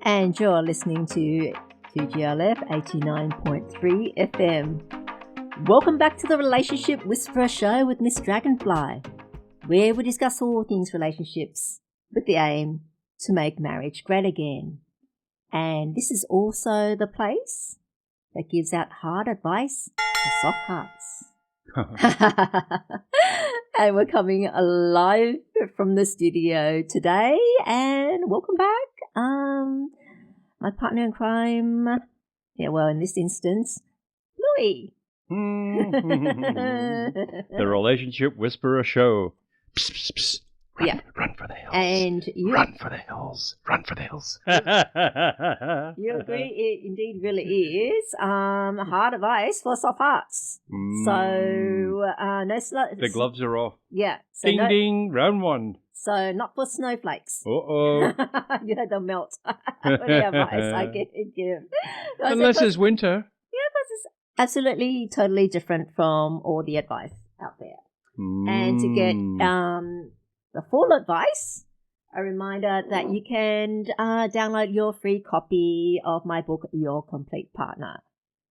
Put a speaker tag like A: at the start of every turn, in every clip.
A: And you're listening to 2GLF 89.3 FM. Welcome back to the Relationship Whisperer Show with Miss Dragonfly, where we discuss all things relationships with the aim to make marriage great again. And this is also the place that gives out hard advice for soft hearts. And we're coming live from the studio today, and welcome back. My partner in crime, in this instance, Bluey.
B: The Relationship Whisperer Show. Psst, psst, psst. Run for the hills.
A: And you
B: Run for the hills. Run for the hills.
A: You agree it indeed really is hard advice for soft hearts. So no
B: the gloves are off.
A: Yeah. So
B: ding ding, round one.
A: So not for snowflakes.
B: Uh-oh.
A: They'll melt. The advice I give.
B: Unless it's winter.
A: Yeah, but it's absolutely totally different from all the advice out there. And to get the full advice, a reminder that you can download your free copy of my book, Your Complete Partner.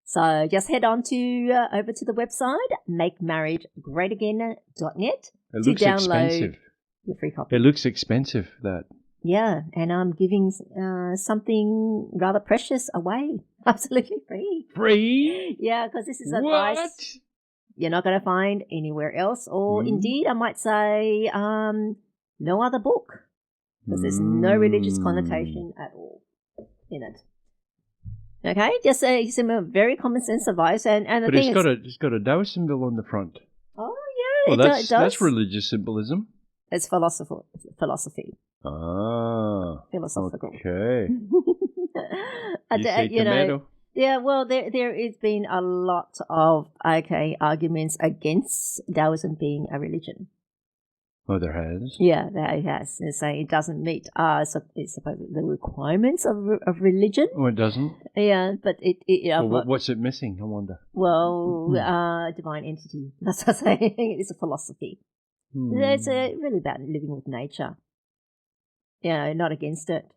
A: So just head on to over to the website, makemarriageGreatAgain.net to download
B: expensive.
A: your free copy.
B: It looks expensive, that.
A: Yeah, and I'm giving something rather precious away, absolutely free.
B: Free?
A: Yeah, because this is advice you're not going to find anywhere else, or indeed, I might say, no other book, because there's no religious connotation at all in it. Okay, just some very common sense advice, and the
B: but
A: thing
B: it's got a Tao symbol on the front.
A: Oh yeah,
B: well,
A: it does.
B: That's religious symbolism.
A: It's philosophy.
B: Ah,
A: philosophical.
B: Okay. You say tomato.
A: Yeah, well, there has been a lot of arguments against Taoism being a religion.
B: Oh, there has.
A: Yeah, there has. They say it doesn't meet it's supposed the requirements of religion.
B: Oh, it doesn't.
A: Yeah, but it
B: well, what's it missing? I wonder.
A: Well, divine entity. That's what I'm saying. It's a philosophy. It's really about living with nature. Not against it.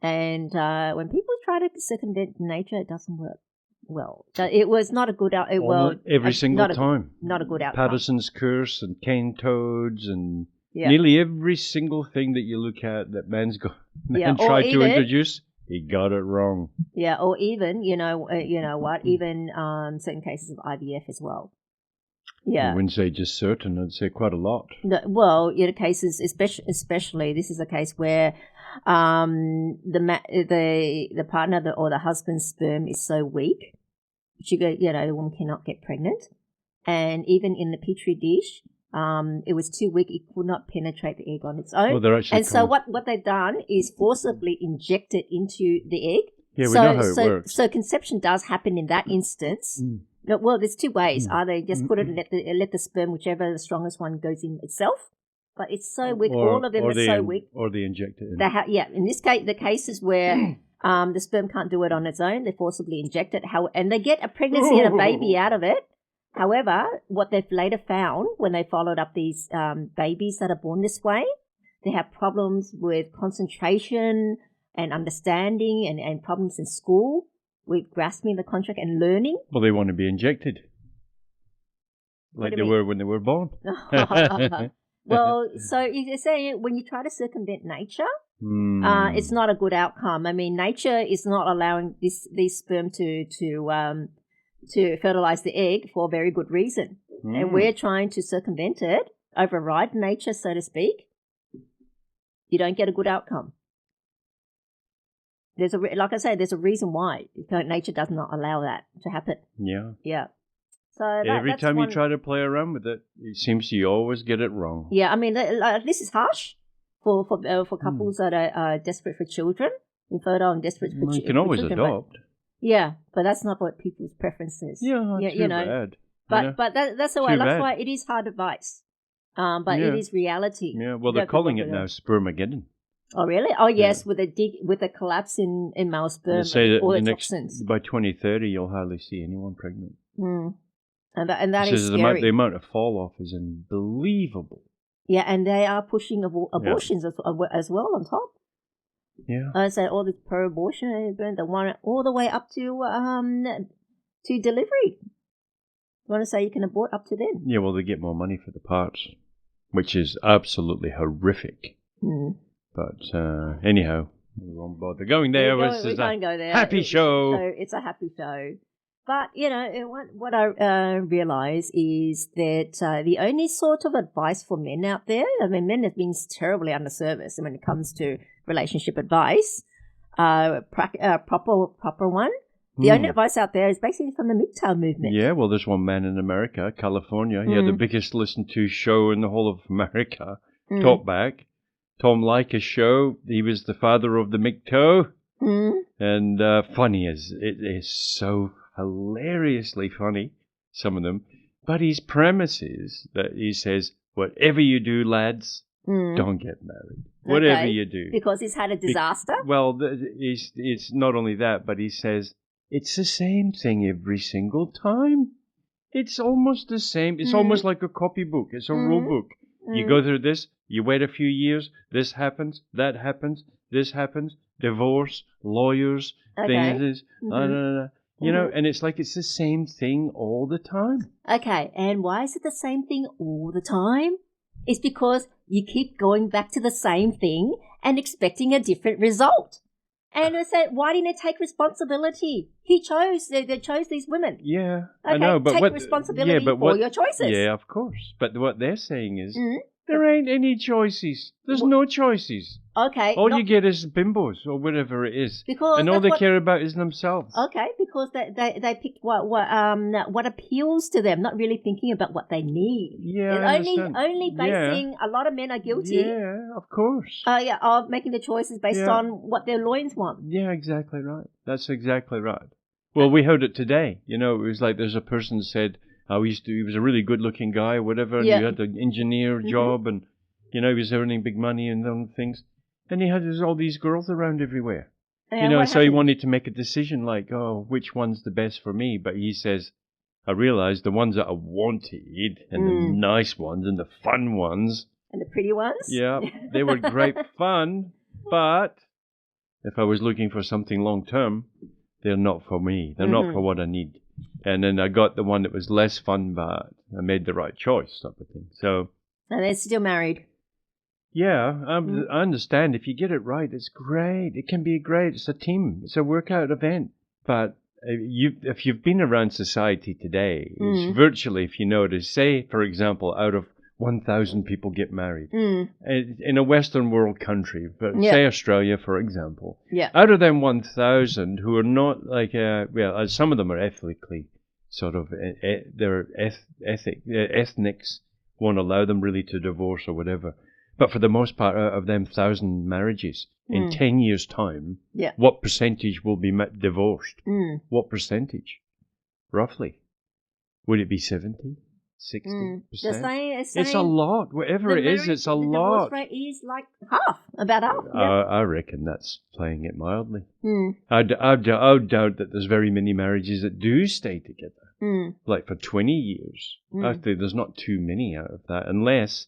A: And when people try to circumvent nature, it doesn't work well. It was not a good
B: every single time.
A: Not a good outcome.
B: Patterson's curse and cane toads and nearly every single thing that you look at that man tried to introduce, he got it wrong.
A: Yeah, or even even certain cases of IVF as well. Yeah,
B: I wouldn't say just certain. I'd say quite a lot.
A: Well, cases, especially this is a case where the partner or the husband's sperm is so weak, the woman cannot get pregnant, and even in the petri dish, it was too weak; it could not penetrate the egg on its own.
B: Well, they're actually
A: so what they've done is forcibly inject it into the egg.
B: Yeah, we know how it works.
A: So conception does happen in that instance. Well, there's two ways. Either just put it and let the sperm, whichever the strongest one goes in itself. But it's so weak. All of them are so weak.
B: Or they inject it in.
A: In this case, the cases where the sperm can't do it on its own, they forcibly inject it. And they get a pregnancy and a baby out of it. However, what they've later found when they followed up these babies that are born this way, they have problems with concentration and understanding and problems in school with grasping the contract and learning.
B: Well, they want to be injected. Like they were when they were born.
A: Well, so you're saying when you try to circumvent nature, it's not a good outcome. I mean, nature is not allowing these sperm to fertilize the egg for a very good reason. And we're trying to circumvent it, override nature, so to speak. You don't get a good outcome. There's a reason why nature does not allow that to happen.
B: Yeah.
A: Yeah. So
B: every time you try to play around with it, it seems you always get it wrong.
A: Yeah, I mean, this is harsh for couples that are desperate for children, infertile and desperate for children.
B: You can always adopt.
A: Yeah, but that's not what people's preference is.
B: Yeah, too bad.
A: But that's the way. That's why it is hard advice. But it is reality.
B: Yeah. Well, they're calling it now spermageddon.
A: Oh really? Oh yes, with a collapse in male sperm.
B: They say that
A: all the toxins.
B: By 2030, you'll hardly see anyone pregnant.
A: And that is scary.
B: The amount of fall off is unbelievable.
A: Yeah, and they are pushing abortions as well on top.
B: Yeah.
A: So all this pro-abortion, they want it all the way up to delivery. Want to say you can abort up to then?
B: Yeah, well, they get more money for the parts, which is absolutely horrific. But anyhow, we won't bother going there.
A: We can't go there.
B: Happy show.
A: It's a happy show. But, what I realise is that the only sort of advice for men out there, I mean, men have been terribly underserviced when it comes to relationship advice, proper one. The only advice out there is basically from the MGTOW movement.
B: Yeah, well, there's one man in America, California. He had the biggest listened to show in the whole of America. Talkback. Tom Leykis show. He was the father of the MGTOW. And funny as it is, so hilariously funny, some of them. But his premise is that he says, whatever you do, lads, don't get married. Whatever you do.
A: Because he's had a disaster?
B: It's not only that, but he says, it's the same thing every single time. It's almost the same. It's almost like a copybook. It's a rule book. You go through this, you wait a few years, this happens, that happens, this happens, divorce, lawyers, things, and it's like it's the same thing all the time.
A: Okay, and why is it the same thing all the time? It's because you keep going back to the same thing and expecting a different result. And I said, why didn't they take responsibility? They chose these women.
B: Yeah,
A: okay,
B: I know, but
A: take responsibility for your choices.
B: Yeah, of course. But what they're saying is, there ain't any choices. There's no choices.
A: Okay.
B: All you get is bimbos or whatever it is. And all they care about is themselves.
A: Okay, because they picked what appeals to them, not really thinking about what they need.
B: Yeah,
A: and
B: I understand.
A: Only basing, a lot of men are guilty.
B: Yeah, of course.
A: Of making the choices based on what their loins want.
B: Yeah, exactly right. That's exactly right. Well, we heard it today. It was like there's a person said, he was a really good-looking guy or whatever, and he had an engineer job, and, he was earning big money and other things. And he had all these girls around everywhere. So he wanted to make a decision like, which one's the best for me? But he says, I realized the ones that I wanted, and the nice ones, and the fun ones.
A: And the pretty ones?
B: Yeah, they were great fun, but if I was looking for something long-term, they're not for me. They're not for what I need. And then I got the one that was less fun, but I made the right choice, type of thing. So.
A: And they're still married.
B: Yeah, I understand. If you get it right, it's great. It can be great. It's a team. It's a workout event. But if you've been around society today, it's virtually, if you notice, say, for example, out of 1,000 people get married in a Western world country, but say Australia, for example.
A: Yeah.
B: Out of them 1,000 who are not like, some of them are ethnically sort of, they're ethnics won't allow them really to divorce or whatever. But for the most part, out of them 1,000 marriages, in 10 years' time, what percentage will be divorced? What percentage? Roughly. Would it be 70? 60%? It's a lot. Whatever it is, it's a lot. The
A: divorce rate is like about half.
B: I reckon that's playing it mildly. I doubt that there's very many marriages that do stay together. Like for 20 years. Actually, there's not too many out of that, unless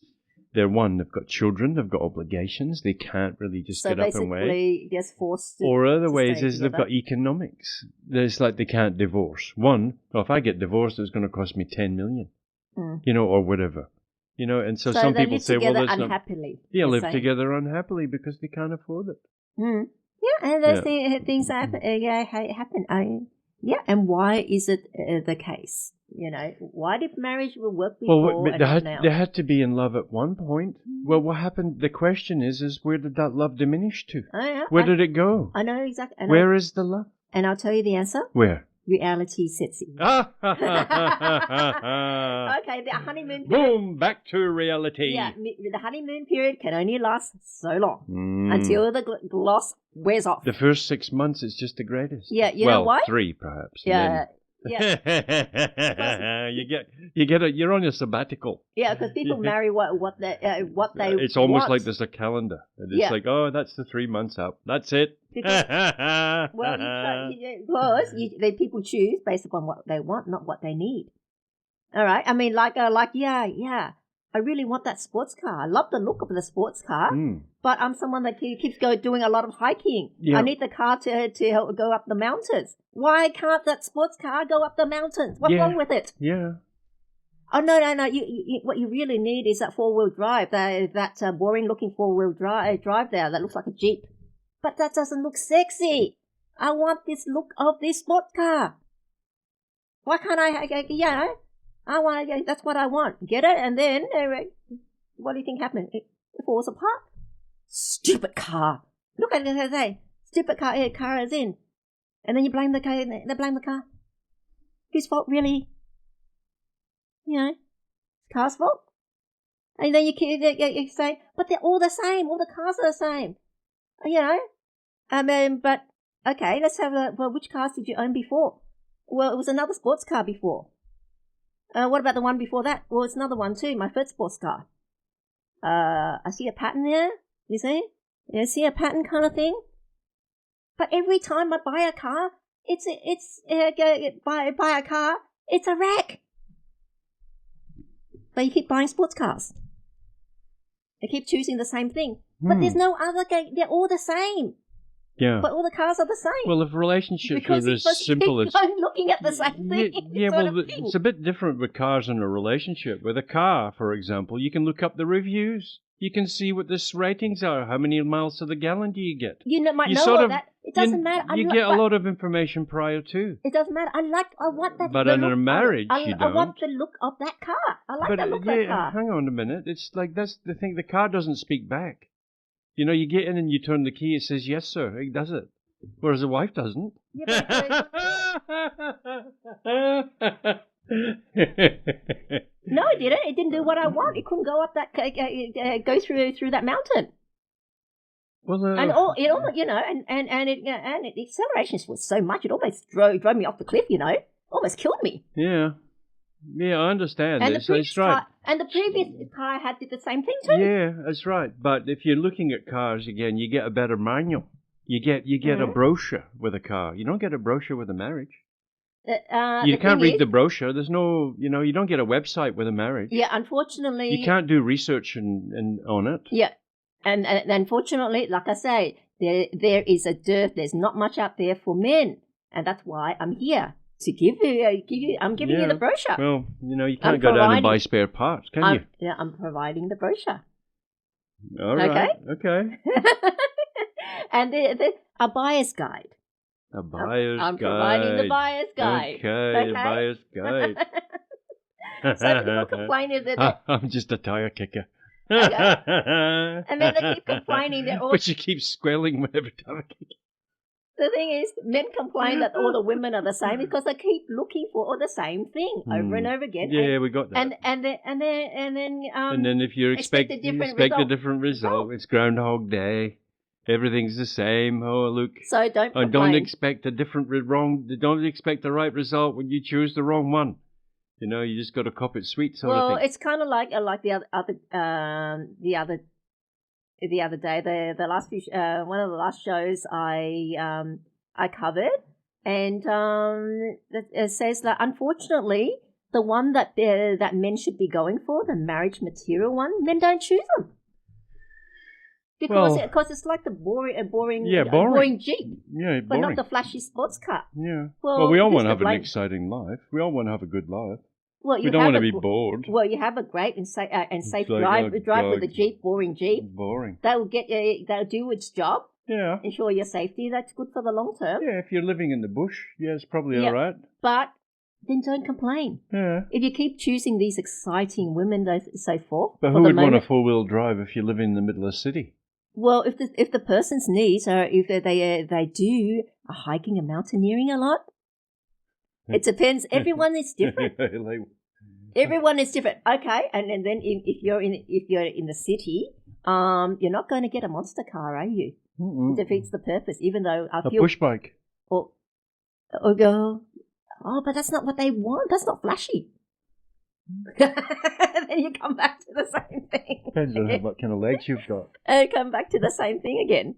B: they've got children, they've got obligations, they can't really just get up and away.
A: So basically, just forced to
B: Or other ways is
A: together.
B: They've got economics. It's like they can't divorce. One, if I get divorced, it's going to cost me 10 million, or whatever. And so some people say, well, that's
A: unhappily.
B: They live together unhappily because they can't afford it.
A: Yeah, and those things happen. Happen. And why is it the case? Why did marriage work before and not now?
B: They had to be in love at one point. Well, what happened? The question is where did that love diminish to? Where did it go?
A: I know exactly.
B: Where is the love?
A: And I'll tell you the answer.
B: Where?
A: Reality sets in. Okay, the honeymoon period.
B: Boom, back to reality.
A: Yeah, the honeymoon period can only last so long until the gloss wears off.
B: The first 6 months is just the greatest.
A: Yeah, you know why?
B: 3 perhaps.
A: Yeah.
B: You're on your sabbatical.
A: Yeah, because people marry what they
B: It's almost like there's a calendar. It's like, that's the 3 months out. That's it.
A: Because people choose based upon what they want, not what they need. All right. I mean, I really want that sports car. I love the look of the sports car, but I'm someone that keeps doing a lot of hiking.
B: Yeah.
A: I need the car to help go up the mountains. Why can't that sports car go up the mountains? What's wrong with it?
B: Yeah.
A: Oh, no. You, what you really need is that four-wheel drive, that boring-looking four-wheel drive there that looks like a Jeep. But that doesn't look sexy. I want this look of this sports car. Why can't I want to. That's what I want. Get it, and then what do you think happened? It falls apart. Stupid car. Look at it as I say. Stupid car. Car is in, and then you blame the car. They blame the car. Whose fault, really? Car's fault. And then you say, but they're all the same. All the cars are the same. But okay, let's have which cars did you own before? Well, it was another sports car before. What about the one before that? Well, it's another one too, my first sports car. I see a pattern there, you see? You see a pattern kind of thing? But every time I buy a car, buy a car, it's a wreck. But you keep buying sports cars. You keep choosing the same thing. But there's no other, they're all the same.
B: Yeah.
A: But all the cars are the same.
B: Well, if relationships are as simple as...
A: I'm looking at the same thing.
B: It's a bit different with cars in a relationship. With a car, for example, you can look up the reviews. You can see what the ratings are. How many miles to the gallon do you get?
A: You might know all that. It doesn't matter.
B: You get a lot of information prior to.
A: It doesn't matter. I want that.
B: But in a marriage, you don't.
A: I want the look of that car. I like the look of that car.
B: Hang on a minute. It's like that's the thing. The car doesn't speak back. You get in and you turn the key. It says yes, sir. It does it. Whereas a wife doesn't.
A: Yeah, no, it didn't. It didn't do what I want. It couldn't go up that, go through that mountain.
B: Well,
A: and the acceleration was so much it almost drove me off the cliff. Almost killed me.
B: Yeah, I understand.
A: And
B: the previous car
A: I had did the same thing too.
B: Yeah, that's right. But if you're looking at cars again, you get a better manual. You get a brochure with a car. You don't get a brochure with a marriage. You can't read the brochure. There's no, you don't get a website with a marriage.
A: Yeah, unfortunately.
B: You can't do research on it.
A: Yeah, and unfortunately, like I say, there is a dearth. There's not much out there for men, and that's why I'm here to give you. I'm giving you the brochure.
B: Well, you can't go down and buy spare parts, can you?
A: Yeah, I'm providing the brochure.
B: All right. Okay.
A: And a buyer's guide.
B: A buyer's guide.
A: I'm providing the buyer's guide.
B: Okay, the buyer's guide.
A: So people complain that
B: I'm just a tire kicker.
A: Okay. And then they keep complaining that
B: But you keep squealing every time I kick.
A: The thing is, men complain that all the women are the same because they keep looking for all the same thing over and over again.
B: Yeah, we got that.
A: And
B: then if you expect a different result, it's Groundhog Day. Everything's the same. Oh, look.
A: So don't complain.
B: Don't expect Don't expect the right result when you choose the wrong one. You just got to cop it sweet sort of thing.
A: Well, it's kind of like the other day, the last few one of the last shows I covered, and it says that unfortunately the one that men should be going for, the marriage material one, men don't choose them. Because it's like the boring Jeep.
B: Yeah, boring.
A: But not the flashy sports car.
B: Yeah. Well, we all want to have an exciting life. We all want to have a good life.
A: Well,
B: we don't want to be bored.
A: Well, you have a great and safe drive with a Jeep, boring Jeep.
B: Boring.
A: That'll do its job.
B: Yeah.
A: Ensure your safety. That's good for the long term.
B: Yeah, if you're living in the bush, it's probably all right.
A: But then don't complain.
B: Yeah.
A: If you keep choosing these exciting women, so forth.
B: But who would want a four-wheel drive if you live in the middle of the city?
A: Well, if the person's needs are if they do hiking and mountaineering a lot, it depends. Everyone is different. Everyone is different. Okay, and then if you're in the city, you're not going to get a monster car, are you?
B: Mm-mm.
A: It defeats the purpose. Even though I feel
B: a push bike.
A: Or go. Oh, but that's not what they want. That's not flashy. Then you come back to the same thing.
B: Depends on what kind of legs you've got.
A: And you come back to the same thing again.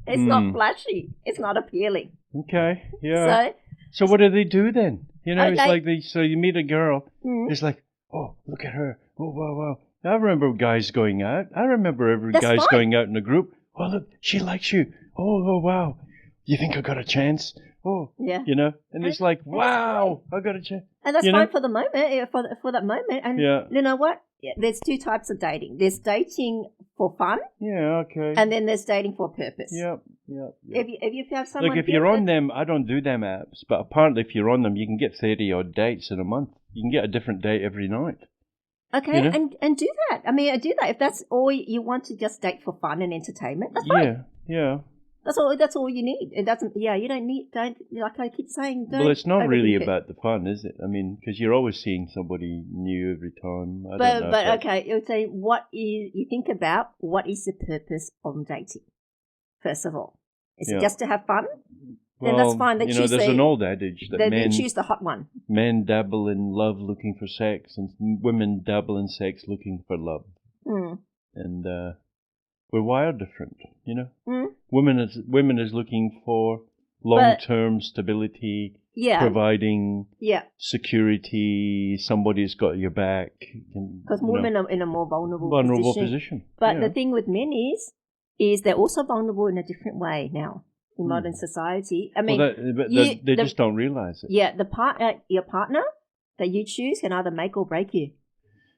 A: It's not flashy. It's not appealing.
B: Okay, yeah. So what do they do then? It's like so you meet a girl. It's like, oh, look at her. Oh, wow. I remember guys going out. I remember every
A: That's
B: guys
A: fine.
B: going out in a group. Oh, look, she likes you. Oh, wow. You think I got a chance? Oh,
A: Yeah.
B: and
A: And
B: it's like,
A: that's
B: wow, I got a chance.
A: And that's
B: You know?
A: fine for the moment, for that moment. And
B: Yeah.
A: you know what? Yeah, there's two types of dating. There's dating for fun,
B: Yeah, okay.
A: and then there's dating for purpose.
B: Yep.
A: If you have someone,
B: Look, if you're on them, I don't do them apps, but apparently if you're on them, you can get 30 odd dates in a month. You can get a different date every night.
A: okay,
B: you know?
A: and do that. I mean, do that if that's all you want to just date for fun and entertainment. That's fine.
B: Yeah.
A: That's all you need. It doesn't. Yeah, you don't need. Don't like I keep saying. Don't
B: Well, it's not really
A: overthink it.
B: about the fun, is it? I mean, because you're always seeing somebody new every time. I don't know.
A: But okay, it would say you think about what is the purpose of dating. First of all, is it just to have fun? Then that's fine. Then
B: there's an old adage that
A: then choose the hot one.
B: Men dabble in love looking for sex, and women dabble in sex looking for love.
A: Mm.
B: And we're wired different,
A: Mm.
B: Women is looking for long-term stability, providing security. Somebody's got your back.
A: Because women are in a more vulnerable position. But the thing with men is they're also vulnerable in a different way now in modern society. I mean,
B: they just don't realize it.
A: Yeah, your partner that you choose can either make or break you.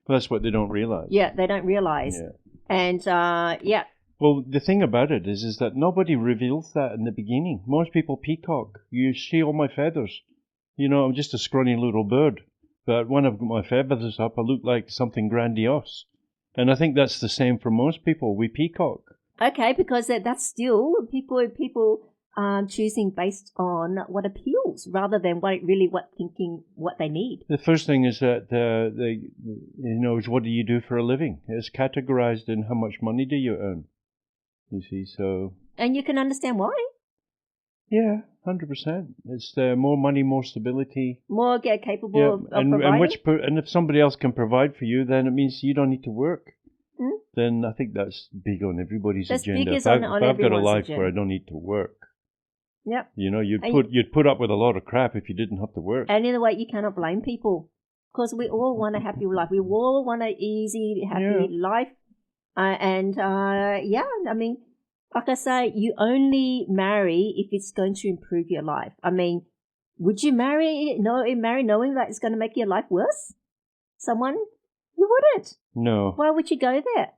B: Well, that's what they don't realize.
A: Yeah, they don't realize. Yeah. And
B: Well, the thing about it is that nobody reveals that in the beginning. Most people peacock. You see all my feathers. I'm just a scrawny little bird. But when I've got my feathers up, I look like something grandiose. And I think that's the same for most people. We peacock.
A: Okay, because that's still people choosing based on what appeals rather than what they need.
B: The first thing is that is what do you do for a living? It's categorized in how much money do you earn. You see, so.
A: And you can understand why.
B: Yeah, 100%. It's more money, more stability,
A: more capable of providing.
B: And if somebody else can provide for you, then it means you don't need to work. Then I think that's big on everybody's agenda. If I've got a life where I don't need to work,
A: yep.
B: You'd put up with a lot of crap if you didn't have to work.
A: And in a way, you cannot blame people because we all want a happy life. We all want an easy, happy life. I mean, like I say, you only marry if it's going to improve your life. I mean, would you marry knowing that it's going to make your life worse? Someone? You wouldn't.
B: No.
A: Why would you go there?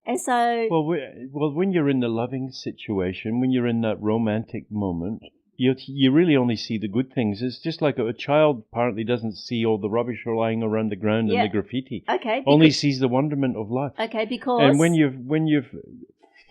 A: And so...
B: Well, when you're in the loving situation, when you're in that romantic moment, you really only see the good things. It's just like a child apparently doesn't see all the rubbish lying around the ground and the graffiti.
A: Okay.
B: Only sees the wonderment of life.
A: Okay, because...
B: And when you've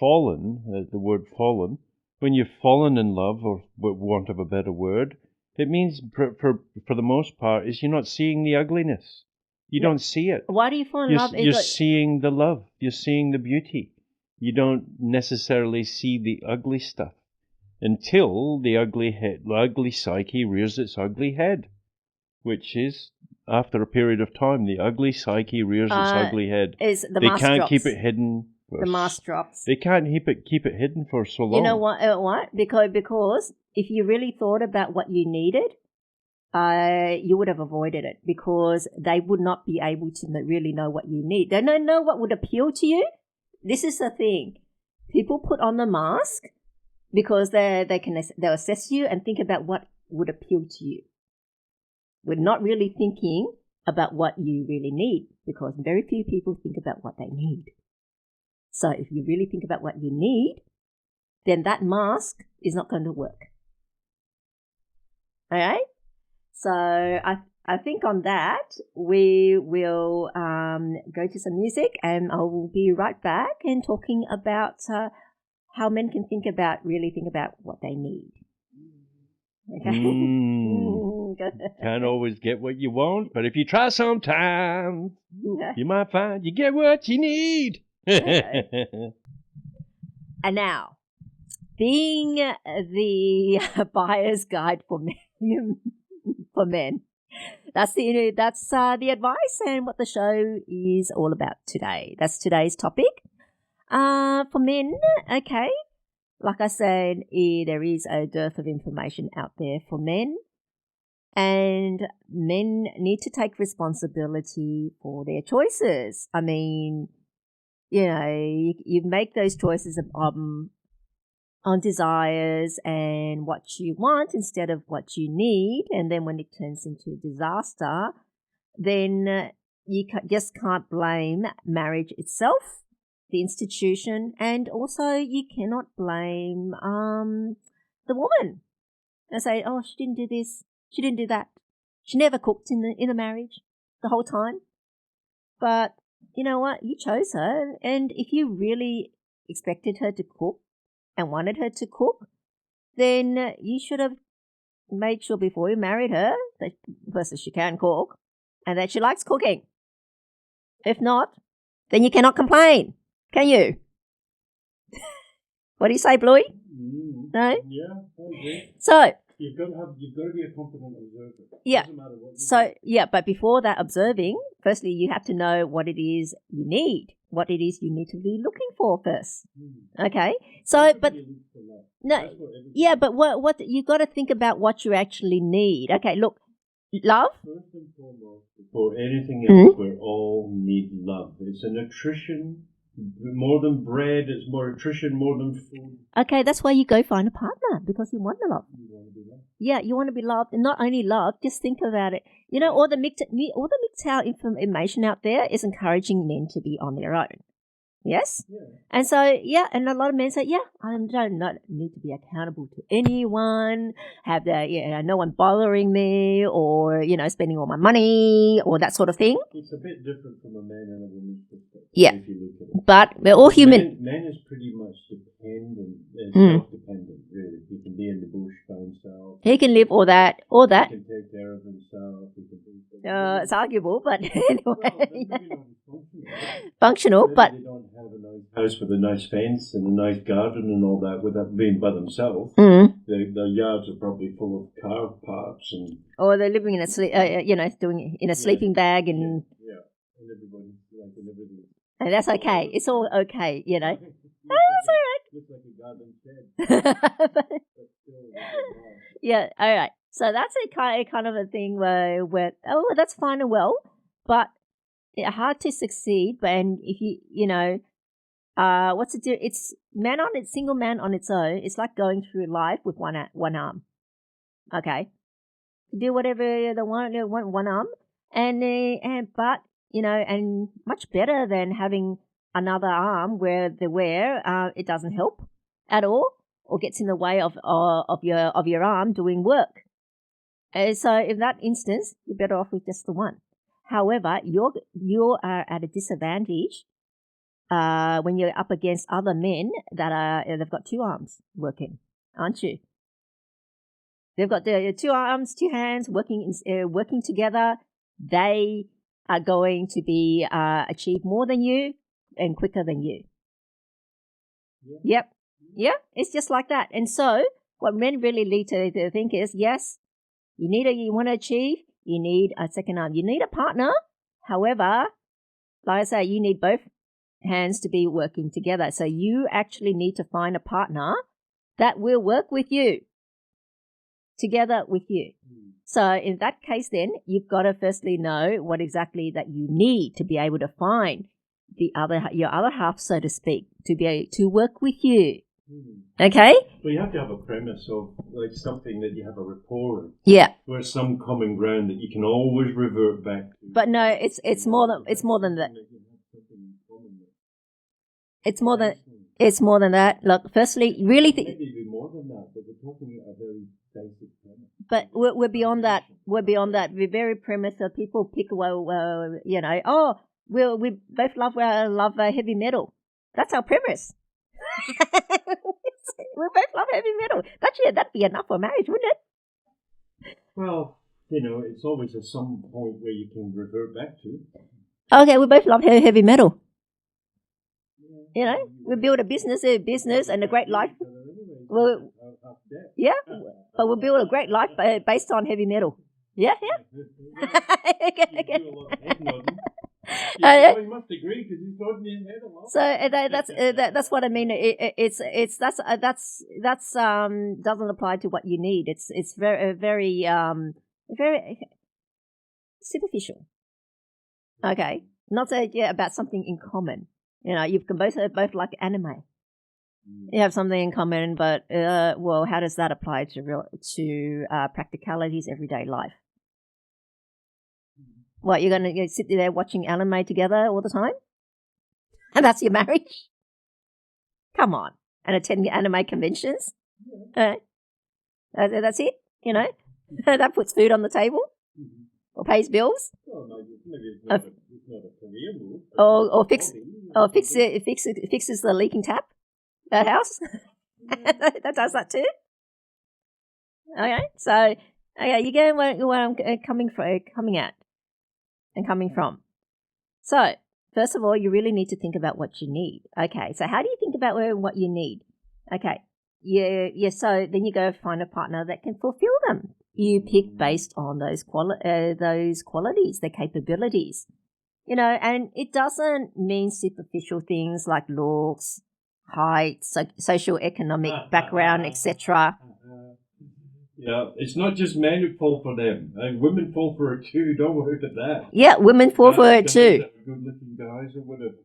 B: fallen, the word fallen, when you've fallen in love, or for want of a better word, it means for the most part is you're not seeing the ugliness. You don't see it.
A: Why do you fall in love?
B: You're seeing the love. You're seeing the beauty. You don't necessarily see the ugly stuff until the ugly psyche rears its ugly head, which is after a period of time. The ugly psyche rears its ugly head. They can't keep it hidden.
A: The mask drops.
B: They can't keep it hidden for so long.
A: You know what? Because if you really thought about what you needed, you would have avoided it because they would not be able to really know what you need. They don't know what would appeal to you. This is the thing. People put on the mask because they'll assess you and think about what would appeal to you. We're not really thinking about what you really need because very few people think about what they need. So if you really think about what you need, then that mask is not going to work. All right? So I think on that, we will go to some music and I will be right back and talking about how men can really think about what they need. Okay?
B: Can't always get what you want, but if you try sometimes, you might find you get what you need.
A: And now, being the buyer's guide for men. For men. That's the advice and what the show is all about today. That's today's topic. For men, okay, like I said, there is a dearth of information out there for men. And men need to take responsibility for their choices. I mean, you make those choices on desires and what you want instead of what you need. And then when it turns into disaster, then you just can't blame marriage itself, the institution, and also you cannot blame the woman and say, oh, she didn't do this, she didn't do that. She never cooked in the marriage the whole time. But you know what? You chose her, and if you really expected her to cook and wanted her to cook, then you should have made sure before you married her that first she can cook and that she likes cooking. If not, then you cannot complain, can you? What do you say, Bluey? No?
B: Yeah, I agree.
A: So
B: You've got to be a competent observer.
A: Yeah.
B: Doesn't matter what you
A: So,
B: do.
A: yeah, but before that observing, firstly, you have to know what it is you need, what it is you need to be looking for first. Okay? So, but,
B: Everybody looks for love.
A: no,
B: That's what everybody
A: yeah, but what you got to think about what you actually need. Okay, look, love.
B: First and foremost, before anything
A: Mhm.
B: else, we all need love. It's a nutrition, more than bread, it's more nutrition, more than food.
A: Okay, that's why you go find a partner, because you want the love.
B: You want to be loved.
A: Yeah, you want to be loved, and not only loved. Just think about it. You know, all the MGTOW information out there is encouraging men to be on their own. Yes.
B: Yeah.
A: And so, yeah, and a lot of men say, yeah, I don't not need to be accountable to anyone, have no one bothering me, or spending all my money, or that sort of thing.
B: It's a bit different from a man and a woman's perspective.
A: Yeah.
B: If you look at it.
A: But we're all human.
B: Man is pretty much dependent, self-dependent, really. He can be in the bush by himself.
A: He can live all that.
B: He can take care of himself. He can do things.
A: It's arguable, but
B: Well,
A: anyway,
B: maybe not functional.
A: functional.
B: Maybe
A: But
B: they don't have a nice house with a nice fence and a nice garden and all that without being by themselves. Their yards are probably full of car parts and.
A: Or they're living in a doing in a sleeping bag and.
B: Yeah, and everybody's like in everything.
A: And that's okay. It's all okay,
B: That's
A: all right.
B: Looks like a garden shed. But still,
A: Yeah, all right. So that's a kind of a thing where that's fine and well, but it's hard to succeed. And if what's it do? It's single man on its own. It's like going through life with one arm. Okay, do whatever they want one arm, and much better than having another arm where it doesn't help at all or gets in the way of your arm doing work. So in that instance, you're better off with just the one. However, you are at a disadvantage when you're up against other men they've got two arms working, aren't you? They've got the two arms, two hands working together. They are going to be achieve more than you and quicker than you. Yep. Yeah, it's just like that. And so what men really need to think is, yes, you want to achieve, you need a second arm. You need a partner. However, like I say, you need both hands to be working together. So you actually need to find a partner that will work with you, together with you. So in that case, then you've got to firstly know what exactly that you need to be able to find your other half, so to speak, to be able to work with you. Okay?
B: Well, you have to have a premise of like something that you have a rapport in.
A: Yeah.
B: Where some common ground that you can always revert back to.
A: But no, it's more than that. It's more than that. Look, firstly, really
B: maybe more than that, but we're talking a very basic premise.
A: But we're beyond that. We're beyond that. We're very premise of people pick we both love heavy metal. That's our premise. We both love heavy metal. That'd be enough for marriage, wouldn't it?
B: Well, it's always at some point where you can revert back to.
A: Okay, we both love heavy metal. We build a business and a great life. Yeah, but we'll build a great life based on heavy metal. Yeah.
B: You must agree because he's nodding his head a lot.
A: So that's what I mean. That's doesn't apply to what you need. It's very very superficial. Okay, not so about something in common. You can both like anime. You have something in common, but well, how does that apply to practicalities, everyday life? What, you're going to sit there watching anime together all the time? And that's your marriage? Come on. And attending anime conventions? That's it? That puts food on the table? Or pays bills?
B: Well, maybe it's not a career move.
A: Or fixes the leaking tap at house? That does that too? Okay, so you get where I'm coming at and coming from. So, first of all, you really need to think about what you need. Okay, so how do you think about what you need? Okay, yeah. So then you go find a partner that can fulfill them. You pick based on those qualities, their capabilities. And it doesn't mean superficial things like looks, height, social economic background, etc.
B: Yeah, it's not just men who fall for them. Women fall for it too. Don't worry about that.
A: Yeah, women fall for it too.
B: Good-looking guys or whatever.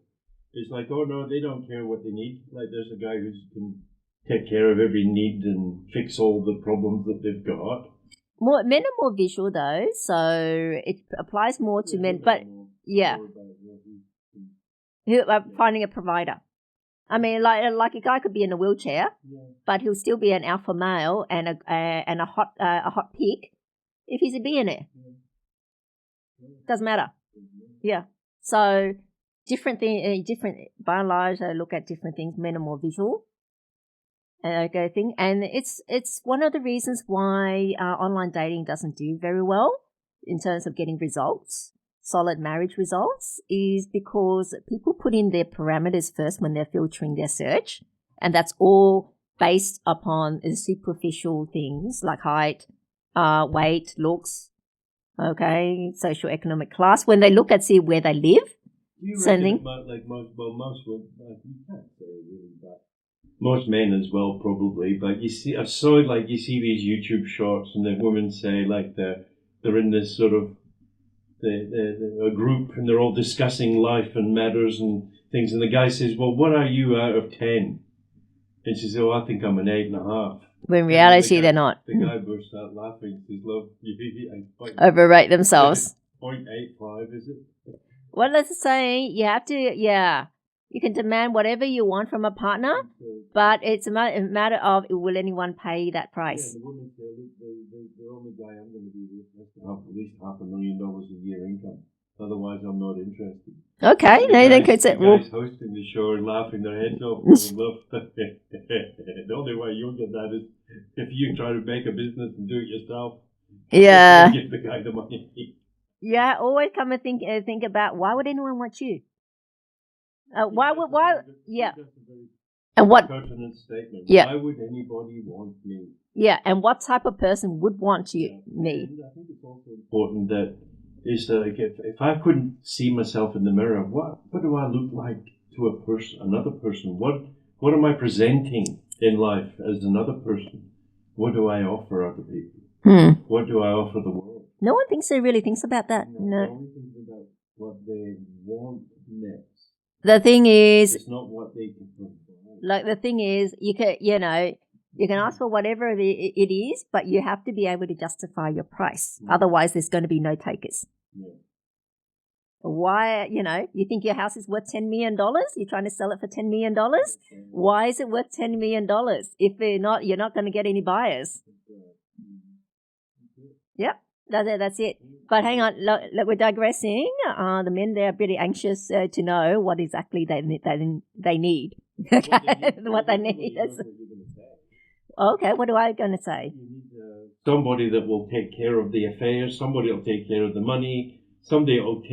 B: It's like, oh no, they don't care what they need. Like there's a guy who can take care of every need and fix all the problems that they've got.
A: Men are more visual though, so it applies more to men. But finding a provider. I mean, like a guy could be in a wheelchair, but he'll still be an alpha male and a hot pick if he's a billionaire. Doesn't matter. Yeah. So different by and large, I look at different things. Men are more visual. And it's one of the reasons why online dating doesn't do very well in terms of getting results. Solid marriage results is because people put in their parameters first when they're filtering their search, and that's all based upon the superficial things like height, weight, looks, social economic class. When they look at see where they live,
B: same thing. Most men as well probably, but you see these YouTube shorts and the women say like they're in this sort of a group and they're all discussing life and matters and things, and the guy says, well, what are you out of 10? And she says, oh, I think I'm an 8.5. When in
A: reality they're not.
B: The guy bursts out laughing. He says, love,
A: overrate themselves.
B: 0.85, is it?
A: Well, let's say you have to, you can demand whatever you want from a partner, but it's a matter of will anyone pay that price?
B: Yeah, the woman said, look, the only guy I'm going to be with has to have at least $500,000 a year income. Otherwise, I'm not interested.
A: Okay,
B: the guys hosting the show are laughing their heads off. The only way you'll get that is if you try to make a business and do it yourself.
A: Yeah.
B: Give the guy the money.
A: Yeah, always come and think about why would anyone want you? Why? Yeah. And what?
B: Pertinent statement.
A: Yeah.
B: Why would anybody want me?
A: Yeah, and what type of person would want me?
B: And I think it's also important that is like if I couldn't see myself in the mirror, what do I look like to another person? What am I presenting in life as another person? What do I offer other people? What do I offer the world?
A: No one really thinks about that. No.
B: They only think about what they want next.
A: The thing is,
B: it's not what they can provide.
A: Like the thing is, you can ask for whatever it is, but you have to be able to justify your price. Otherwise, there's going to be no takers.
B: Yeah.
A: Why? You think your house is worth $10 million? You're trying to sell it for $10 million? Why is it worth $10 million? If you're not going to get any buyers. Yep. That's it. But hang on, look, we're digressing. The men there are pretty anxious to know what exactly they need. What they need. Okay, what do I going to say?
B: You need somebody that will take care of the affairs. Somebody will take care of the money. Somebody will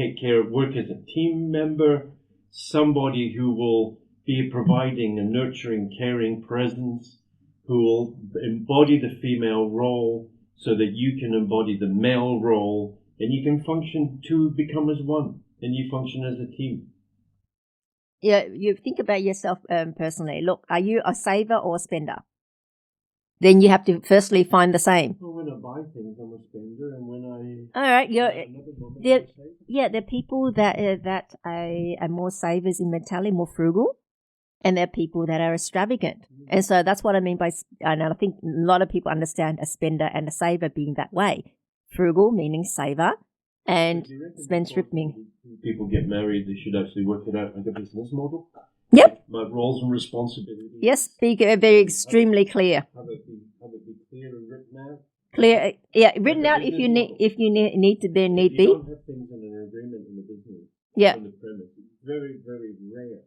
B: work as a team member. Somebody who will be providing a nurturing, caring presence. Who will embody the female role, so that you can embody the male role, and you can function to become as one, and you function as a team.
A: Yeah, you think about yourself personally. Look, are you a saver or a spender? then you have to firstly find the same.
B: Well, when I buy things, I'm a spender, and when I
A: All right,
B: there,
A: there are people that are more savers in mentality, more frugal, and there are people that are extravagant. And so that's what I mean by, and I think a lot of people understand a spender and a saver being that way. Frugal meaning saver, and spendthrift meaning.
B: People get married, they should actually work it out like a business model.
A: Yep.
B: My roles and responsibilities.
A: Yes, be very extremely clear.
B: Have it be clear and written out.
A: Clear, yeah, written out if you need to be need be.
B: You don't have things in an agreement in the business.
A: Yeah.
B: On the premise, it's very, very rare.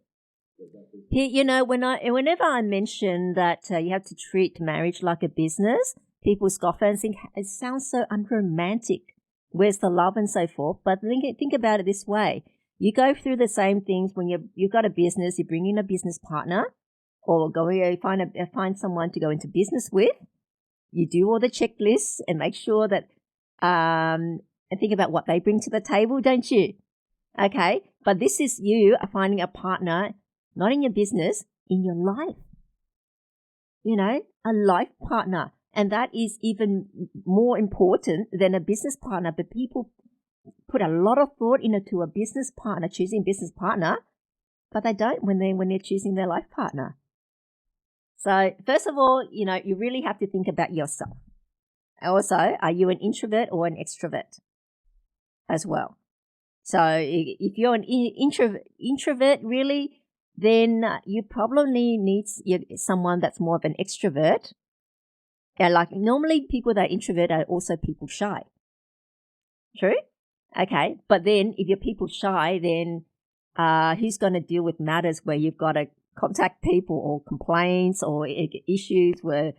A: You know, whenever I mention that you have to treat marriage like a business, people scoff and think it sounds so unromantic. Where's the love and so forth? But think about it this way: you go through the same things when you've got a business. You bring in a business partner, or find someone to go into business with. You do all the checklists and make sure that and think about what they bring to the table, don't you? Okay, but this is you finding a partner. Not in your business, in your life. You know, a life partner. And that is even more important than a business partner. But people put a lot of thought into a business partner, choosing business partner, but they don't when they're choosing their life partner. So first of all, you know, you really have to think about yourself. Also, are you an introvert or an extrovert as well? So if you're an introvert, really, then you probably need someone that's more of an extrovert. Yeah, like normally people that are introvert are also people shy. True? Okay, but then if you're people shy, then who's going to deal with matters where you've got to contact people or complaints or issues where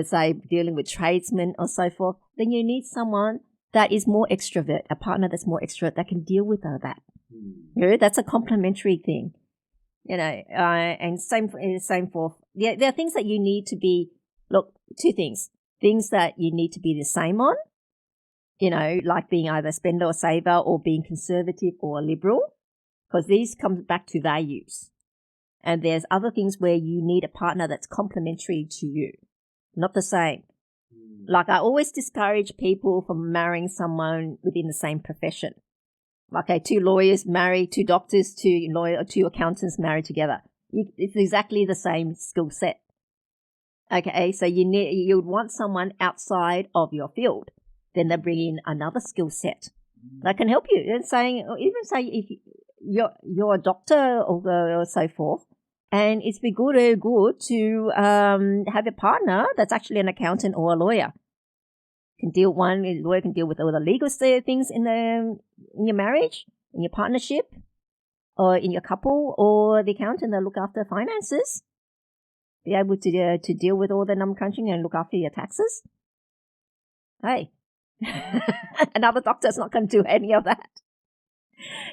A: say dealing with tradesmen or so forth? Then you need someone that is more extrovert, a partner that's more extrovert that can deal with all that. You know, that's a complementary thing. You know, and same for there are things that you need to be. Look, two things that you need to be the same on. You know, like being either spender or saver, or being conservative or liberal, because these come back to values. And there's other things where you need a partner that's complementary to you, not the same. Like I always discourage people from marrying someone within the same profession. Okay, 2 lawyers married, 2 doctors, 2 accountants married together. It's exactly the same skill set. Okay, so you'd want someone outside of your field. Then they bring in another skill set that can help you. And even say if you're a doctor or so forth, and it's be good to have a partner that's actually an accountant or a lawyer. A lawyer can deal with all the legal things in your marriage, in your partnership, or in your couple, or the accountant that look after finances. Be able to deal with all the number crunching and look after your taxes. Hey, another doctor's not going to do any of that.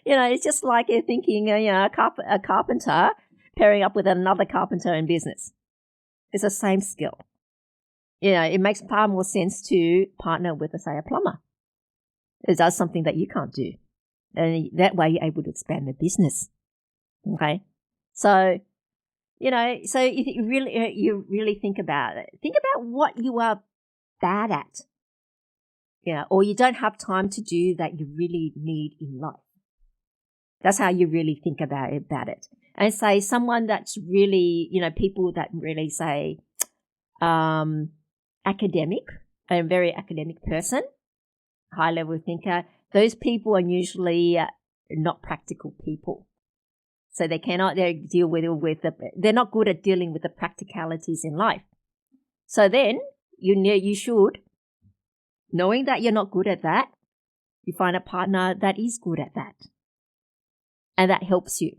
A: You know, it's just like you're thinking, a carpenter pairing up with another carpenter in business. It's the same skill. You know, it makes far more sense to partner with, say, a plumber. It does something that you can't do. And that way you're able to expand the business. Okay? So, you know, so if you really think about it. Think about what you are bad at. You know, or you don't have time to do that you really need in life. That's how you really think about it. And say someone that's really, you know, people that really say, academic, a very academic person, high level thinker, those people are usually not practical people. So they cannot deal with they're not good at dealing with the practicalities in life. So then you should, knowing that you're not good at that, you find a partner that is good at that. And that helps you.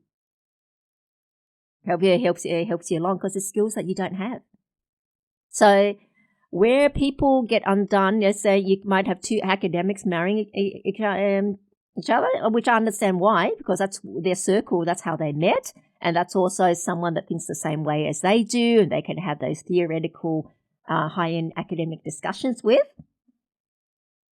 A: Helps you along because it's skills that you don't have. So where people get undone, let's say you might have 2 academics marrying each other, which I understand why, because that's their circle, that's how they met, and that's also someone that thinks the same way as they do, and they can have those theoretical, high-end academic discussions with.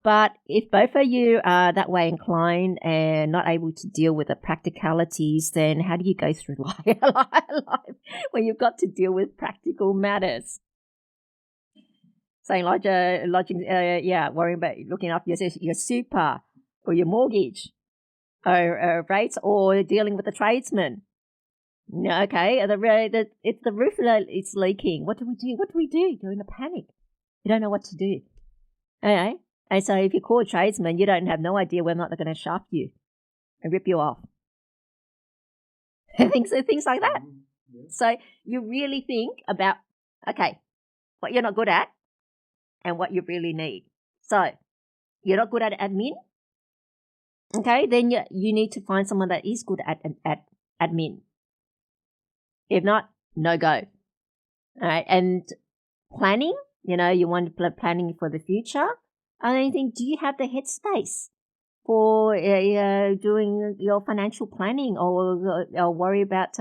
A: But if both of you are that way inclined and not able to deal with the practicalities, then how do you go through life when you've got to deal with practical matters? saying worrying about looking after your super or your mortgage or rates, or dealing with the tradesman. No, okay, it's the roof it's leaking. What do we do? What do we do? You're in a panic. You don't know what to do. Okay, and so if you call a tradesman, you don't have no idea whether or not they're going to shaft you and rip you off. things like that. Yeah. So you really think about, okay, what you're not good at and what you really need. So you're not good at admin. Okay, then you need to find someone that is good at admin. If not, no go. All right, and planning, you want to planning for the future. And then you think, do you have the headspace for doing your financial planning, or worry about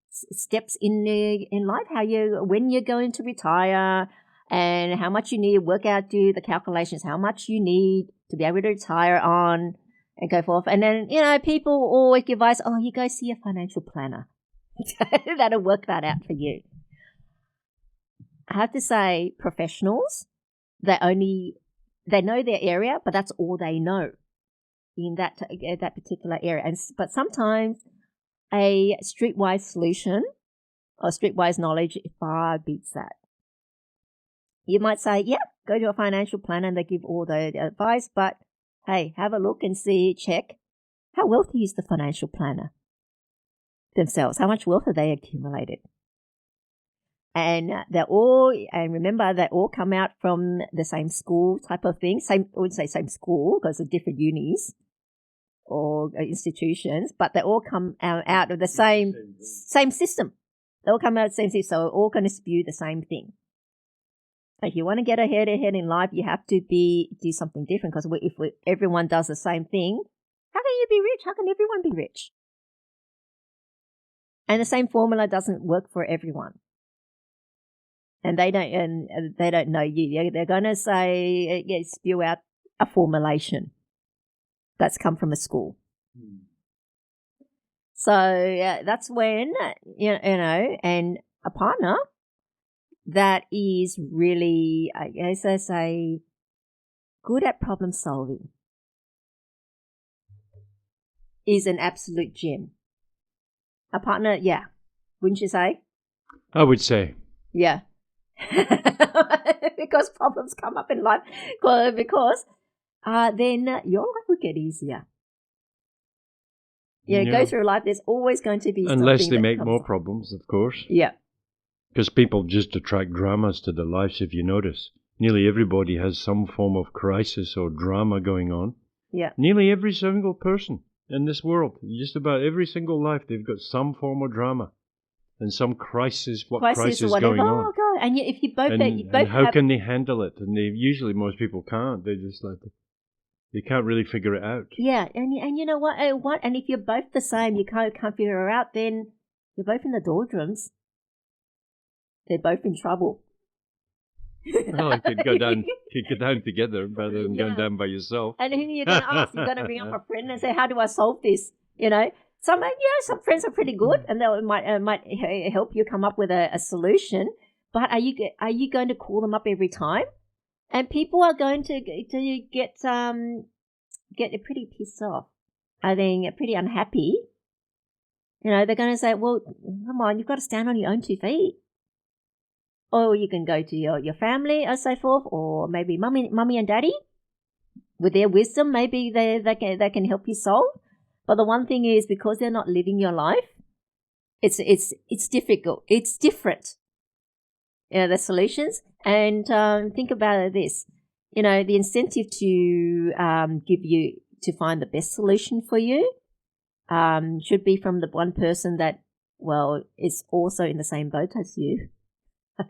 A: steps in life, when you're going to retire, and how much you need to work out, do the calculations, how much you need to be able to retire on, and go forth. And then, people always give advice, you go see a financial planner. That'll work that out for you. I have to say, professionals, they know their area, but that's all they know in that particular area. But sometimes a streetwise solution or streetwise knowledge far beats that. You might say, go to a financial planner and they give all the advice, but hey, have a look and check how wealthy is the financial planner themselves. How much wealth have they accumulated? And remember, they all come out from the same school type of thing. I wouldn't say same school because of different unis or institutions, but they all come out of the same system. They all come out of the same system, so we're all going to spew the same thing. If you want to get ahead in life, you have to do something different, because if everyone does the same thing, how can you be rich? How can everyone be rich? And the same formula doesn't work for everyone. And they don't know you. They're going to say, spew out a formulation that's come from a school. So that's when, and a partner that is really, as I say, good at problem solving is an absolute gem. A partner, wouldn't you say?
B: I would say.
A: Yeah. Because problems come up in life, because then your life would get easier. Go through life, there's always going to be
B: unless they make more problems, of course.
A: Yeah.
B: Because people just attract dramas to their lives, if you notice. Nearly everybody has some form of crisis or drama going on.
A: Yeah.
B: Nearly every single person in this world, just about every single life, they've got some form of drama. And some crisis crisis going on.
A: Oh, God. And if you both...
B: And how can they handle it? And usually most people can't. They just they can't really figure it out.
A: Yeah, and you know what? And if you're both the same, you can't figure it out, then you're both in the doldrums. They're both in trouble.
B: Well, you could go down together rather than going down by yourself.
A: And who you're going to ask? You're going to ring up a friend and say, how do I solve this? Some friends are pretty good, and they might help you come up with a solution. But are you going to call them up every time? And people are going to get pretty pissed off. I think pretty unhappy. They're going to say, "Well, come on, you've got to stand on your own 2 feet." Or you can go to your family or so forth, or maybe mummy and daddy with their wisdom. Maybe they can help you solve. But the one thing is, because they're not living your life, it's difficult. It's different. The solutions. And think about this. The incentive to give you to find the best solution for you should be from the one person that, is also in the same boat as you,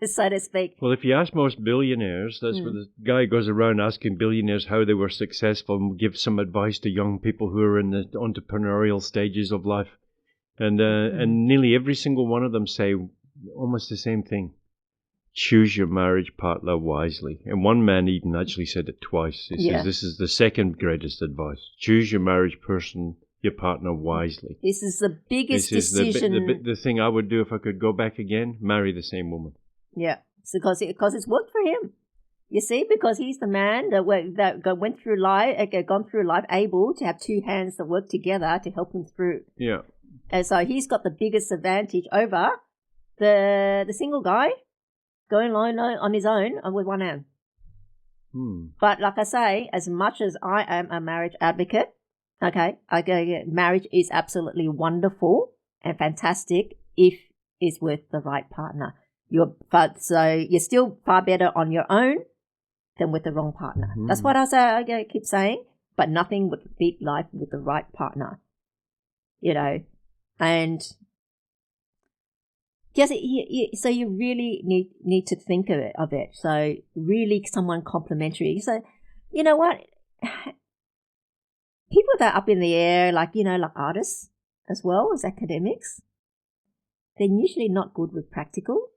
A: so to speak.
B: Well, if you ask most billionaires, that's where the guy goes around asking billionaires how they were successful and gives some advice to young people who are in the entrepreneurial stages of life. And nearly every single one of them say almost the same thing. Choose your marriage partner wisely. And one man even actually said it twice. He says this is the second greatest advice. Choose your marriage your partner wisely.
A: This is the biggest decision.
B: The thing I would do if I could go back again, marry the same woman.
A: Yeah, because it's worked for him. You see, because he's the man that went through life, gone through life, able to have two hands that work together to help him through.
B: Yeah.
A: And so he's got the biggest advantage over the single guy going alone on his own and with one hand. But like I say, as much as I am a marriage advocate, okay, marriage is absolutely wonderful and fantastic if it's with the right partner. You're still far better on your own than with the wrong partner. That's what I keep saying. But nothing would beat life with the right partner. You know, and yes, so you really need to think of it. So really someone complimentary. So you know what? People that are up in the air, like artists as well as academics, they're usually not good with practical.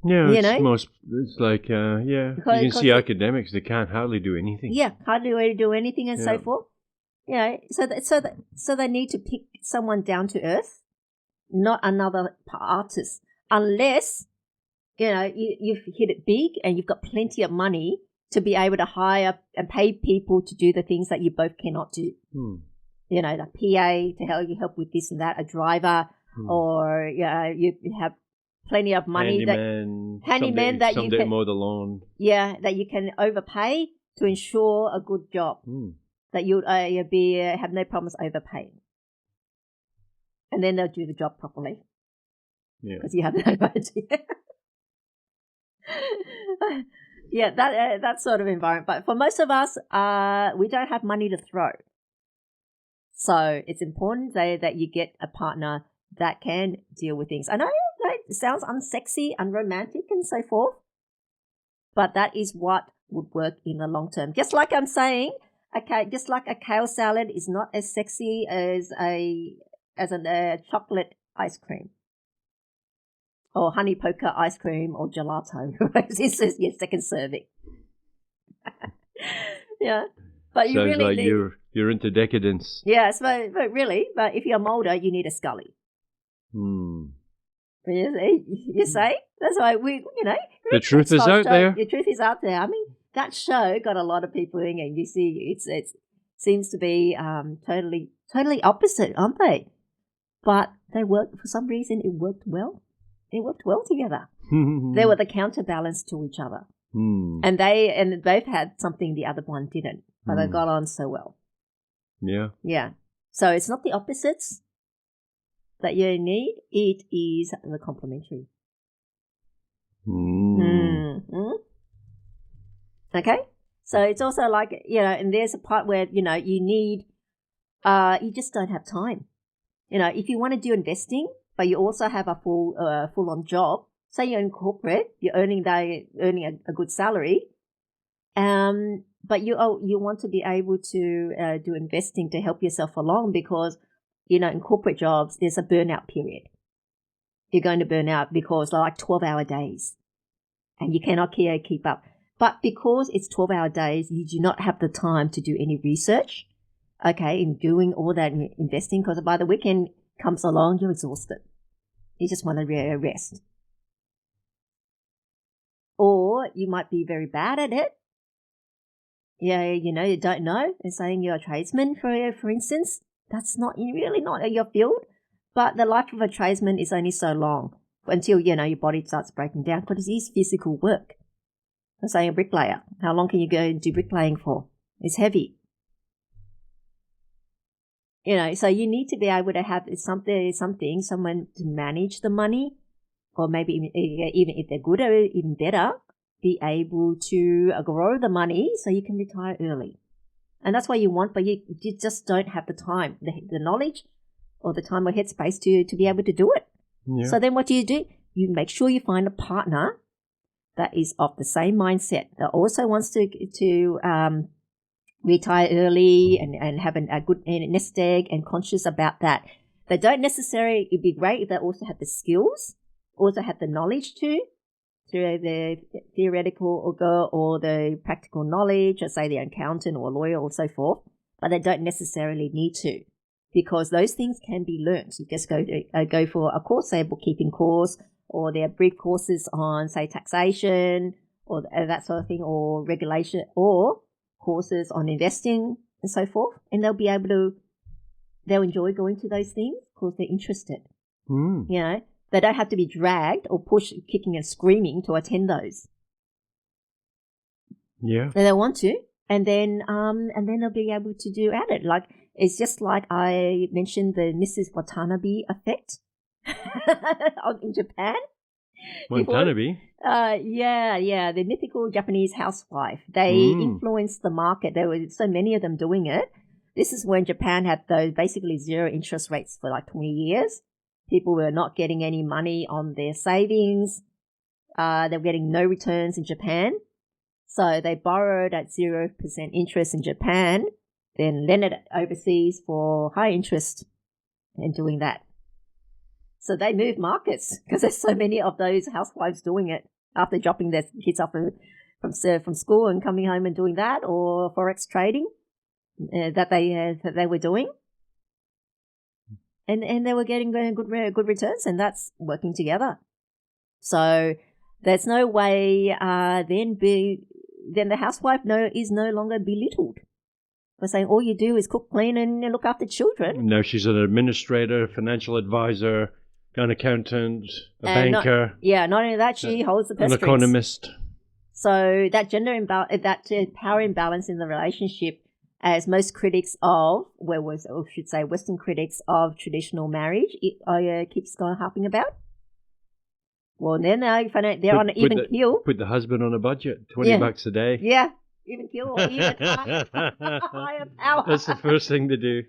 B: Yeah, it's like, you can see academics, they can't hardly do anything.
A: Yeah, hardly do anything and so forth. Yeah, so they need to pick someone down to earth, not another artist, unless, you've hit it big and you've got plenty of money to be able to hire and pay people to do the things that you both cannot do. The PA to help with this and that, a driver, or you have plenty of money handyman that you can
B: mow the lawn.
A: Yeah, that you can overpay to ensure a good job. That you'll have no problems overpaying, and then they'll do the job properly. Yeah, because you have no idea. Yeah, that sort of environment. But for most of us, we don't have money to throw, so it's important that you get a partner that can deal with things. I know it sounds unsexy, unromantic, and so forth, but that is what would work in the long term. Just like I'm saying, okay, just like a kale salad is not as sexy as a chocolate ice cream or honey poker ice cream or gelato. This is your second serving. Yeah, but you
B: sounds
A: really
B: like you're into decadence.
A: Yes, but if you're a molder, you need a scully. You say? That's why
B: the truth is out there.
A: The truth is out there. I mean, that show got a lot of people in it. You see, it seems to be totally opposite, aren't they? But they worked, for some reason, it worked well. They worked well together. They were the counterbalance to each other. And they both had something the other one didn't, but they got on so well. Yeah. Yeah. So it's not the opposites that you need, it is the complementary. Okay? So it's also like, and there's a part where, you need, you just don't have time. If you want to do investing, but you also have a full-on job, say you're in corporate, you're earning a good salary, but you want to be able to do investing to help yourself along because, in corporate jobs, there's a burnout period. You're going to burn out because they're like 12-hour days and you cannot keep up. But because it's 12-hour days, you do not have the time to do any research, okay, in doing all that investing because by the weekend comes along, you're exhausted. You just want to rest. Or you might be very bad at it. Yeah, you don't know. And saying you're a tradesman, for instance, that's really not your field. But the life of a tradesman is only so long until, your body starts breaking down because it is physical work. I'm saying a bricklayer. How long can you go and do bricklaying for? It's heavy. So you need to be able to have someone to manage the money, or maybe even if they're good or even better, be able to grow the money so you can retire early. And that's what you want, but you just don't have the time, the knowledge or the time or headspace to be able to do it. Yeah. So then what do? You make sure you find a partner that is of the same mindset, that also wants to retire early and have a good nest egg and conscious about that. They don't necessarily, it'd be great if they also have the skills, also have the knowledge through the theoretical or the practical knowledge, or say they're an accountant or a lawyer or so forth, but they don't necessarily need to because those things can be learned. You just go for a course, say a bookkeeping course or there are brief courses on, say, taxation or that sort of thing, or regulation, or courses on investing and so forth. And they'll enjoy going to those things because they're interested.
B: Mm.
A: You know, they don't have to be dragged or pushed, kicking and screaming to attend those.
B: Yeah.
A: And they want to, and then they'll be able to do at it. Like, it's just like I mentioned the Mrs. Watanabe effect in Japan.
B: Watanabe?
A: Yeah, the mythical Japanese housewife. They influenced the market. There were so many of them doing it. This is when Japan had those basically zero interest rates for like 20 years. People were not getting any money on their savings. They were getting no returns in Japan. So they borrowed at 0% interest in Japan, then lent it overseas for high interest and doing that. So they moved markets because there's so many of those housewives doing it after dropping their kids off from school and coming home and doing that, or forex trading that they were doing, and they were getting good returns, and that's working together. So there's no way then the housewife is no longer belittled for saying all you do is cook, clean, and look after children.
B: Now she's an administrator, a financial advisor, an accountant, a banker.
A: Not only that, she holds the purse
B: an
A: strings.
B: economist.
A: So that power imbalance in the relationship, as most critics of, Western critics of traditional marriage, keeps harping about. Well, then they're on an even keel.
B: Put the husband on a budget, $20 a day.
A: Yeah, even keel or even higher power.
B: That's the first thing to do.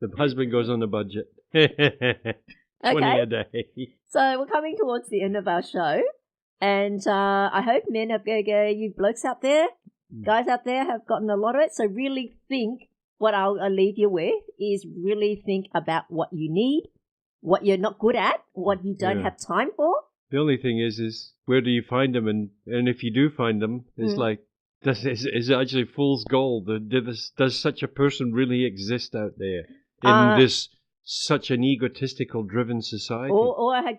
B: The husband goes on a budget. 20 a day.
A: So we're coming towards the end of our show, and I hope men you blokes out there, guys out there, have gotten a lot of it. So really think. What I'll leave you with is really think about what you need, what you're not good at, what you don't have time for.
B: The only thing is where do you find them? And if you do find them, it's like, is it actually fool's gold? Does such a person really exist out there in this such an egotistical driven society?
A: All I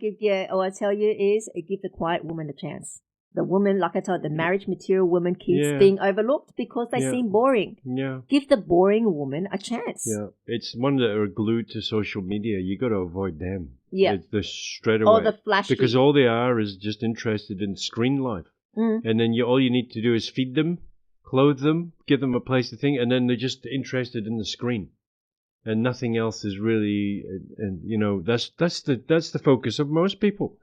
A: tell you is give the quiet woman a chance. The woman, like I told, the marriage material woman keeps being overlooked because they seem boring. Yeah. Give the boring woman a chance.
B: Yeah. It's one that are glued to social media. You got to avoid them.
A: Yeah.
B: They're straight away.
A: Or the flashy.
B: Because all they are is just interested in screen life. And then all you need to do is feed them, clothe them, give them a place to think, and then they're just interested in the screen. And nothing else is really, that's the focus of most people.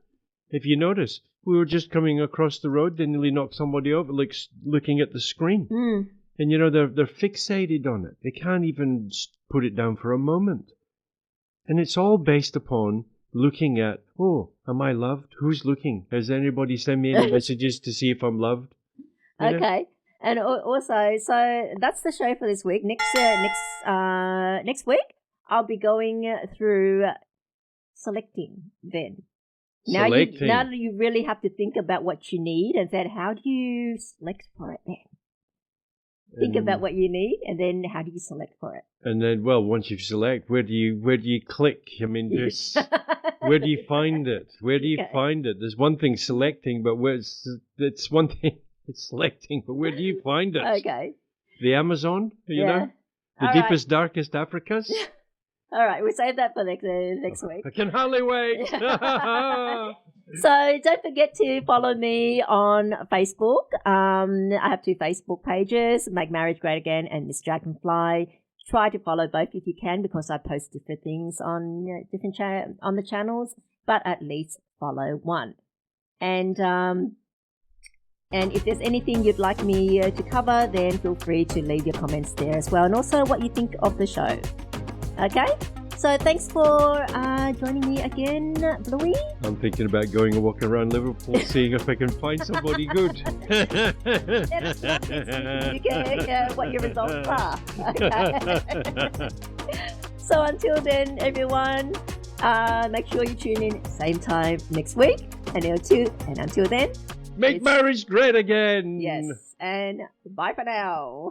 B: If you notice, we were just coming across the road, they nearly knocked somebody over, looking at the screen. And they're fixated on it. They can't even put it down for a moment. And it's all based upon looking at, am I loved? Who's looking? Has anybody sent me any messages to see if I'm loved?
A: Okay. And also, so that's the show for this week. Next week, I'll be going through selecting then. Now you really have to think about what you need, and then how do you select for it then? Think about what you need, and then how do you select for it?
B: And then, once you select, where do you click? I mean, where do you find it? Where do you find it? There's one thing selecting, but it's one thing it's selecting, but where do you find it?
A: Okay.
B: The Amazon, the deepest, darkest Africas.
A: All right, we'll save that for next week.
B: I can hardly wait.
A: So don't forget to follow me on Facebook. I have 2 Facebook pages, Make Marriage Great Again and Miss Dragonfly. Try to follow both if you can, because I post different things on on the channels, but at least follow one. And if there's anything you'd like me to cover, then feel free to leave your comments there as well, and also what you think of the show. Okay, so thanks for joining me again, Bluey.
B: I'm thinking about going and walking around Liverpool, seeing if I can find somebody good.
A: Let us know what your results are. Okay. So until then, everyone, make sure you tune in same time next week. And until then,
B: make marriage great again.
A: Yes, and bye for now.